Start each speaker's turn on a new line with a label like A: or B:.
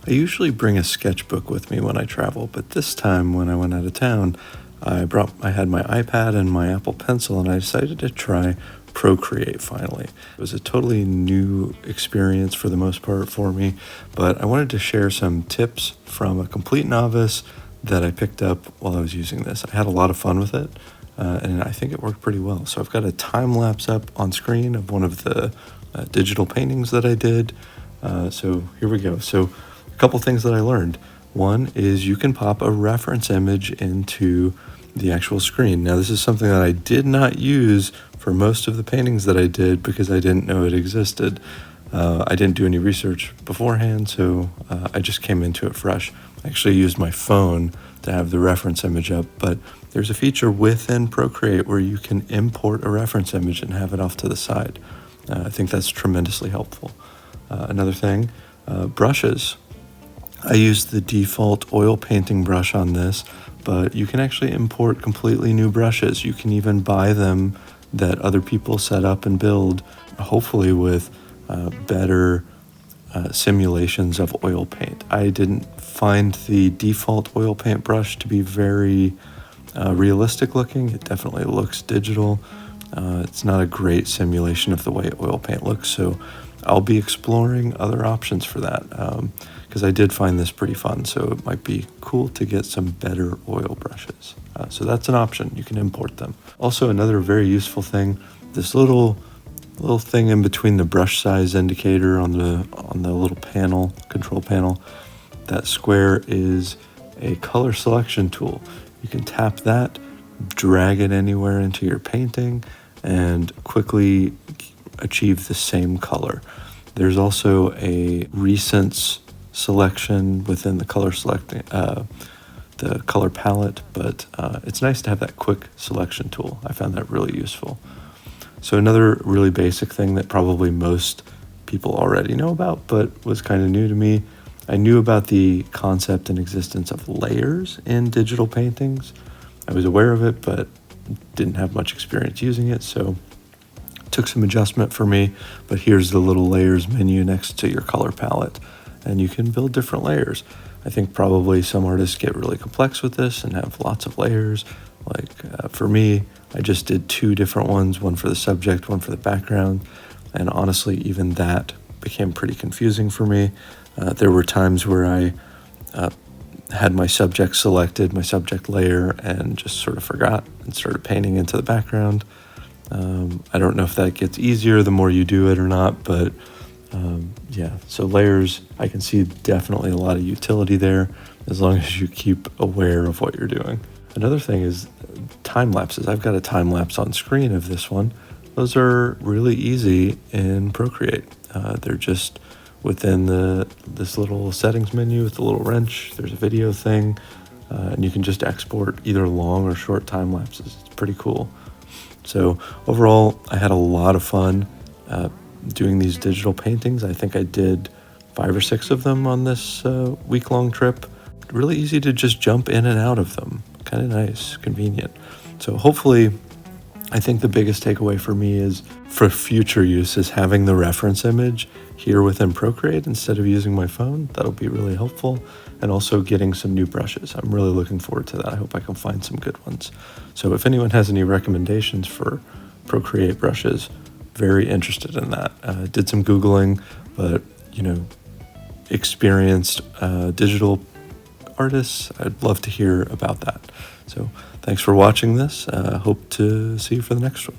A: I usually bring a sketchbook with me when I travel, but this time when I went out of town, I had my iPad and my Apple Pencil, and I decided to try Procreate finally. It was a totally new experience for the most part for me, but I wanted to share some tips from a complete novice that I picked up while I was using this. I had a lot of fun with it, and I think it worked pretty well. So I've got a time lapse up on screen of one of the digital paintings that I did. So here we go. So a couple things that I learned. One is you can pop a reference image into the actual screen. Now, this is something that I did not use for most of the paintings that I did because I didn't know it existed. I didn't do any research beforehand, so I just came into it fresh. I actually used my phone to have the reference image up, but there's a feature within Procreate where you can import a reference image and have it off to the side. I think that's tremendously helpful. Another thing, brushes. I used the default oil painting brush on this, but you can actually import completely new brushes. You can even buy them that other people set up and build, hopefully with better simulations of oil paint. I didn't find the default oil paint brush to be very realistic looking. It definitely looks digital. It's not a great simulation of the way oil paint looks, so I'll be exploring other options for that because I did find this pretty fun, so it might be cool to get some better oil brushes. So that's an option. You can import them. Also, another very useful thing, this little thing in between the brush size indicator on the little panel, control panel, that square is a color selection tool. You can tap that, drag it anywhere into your painting, and quickly achieve the same color. There's also a recents selection within the color the color palette, but it's nice to have that quick selection tool. I found that really useful. So another really basic thing that probably most people already know about, but was kind of new to me, I knew about the concept and existence of layers in digital paintings. I was aware of it, but didn't have much experience using it, so it took some adjustment for me. But here's the little layers menu next to your color palette, and you can build different layers. I think probably some artists get really complex with this and have lots of layers. Like for me, I just did 2 different ones, one for the subject, one for the background, and honestly, even that became pretty confusing for me. There were times where I had my subject selected, my subject layer, and just sort of forgot and started painting into the background. I don't know if that gets easier the more you do it or not, but yeah, so layers, I can see definitely a lot of utility there as long as you keep aware of what you're doing. Another thing is time lapses. I've got a time lapse on screen of this one. Those are really easy in Procreate. They're just within this little settings menu with the little wrench. There's a video thing, and you can just export either long or short time lapses. It's pretty cool. So overall, I had a lot of fun doing these digital paintings. I think I did 5 or 6 of them on this week-long trip. Really easy to just jump in and out of them. Kind of nice, convenient. So hopefully, I think the biggest takeaway for me is for future use is having the reference image here within Procreate instead of using my phone. That'll be really helpful. And also getting some new brushes. I'm really looking forward to that. I hope I can find some good ones. So if anyone has any recommendations for Procreate brushes, very interested in that. Did some Googling, but experienced digital artists, I'd love to hear about that. So thanks for watching this. Hope to see you for the next one.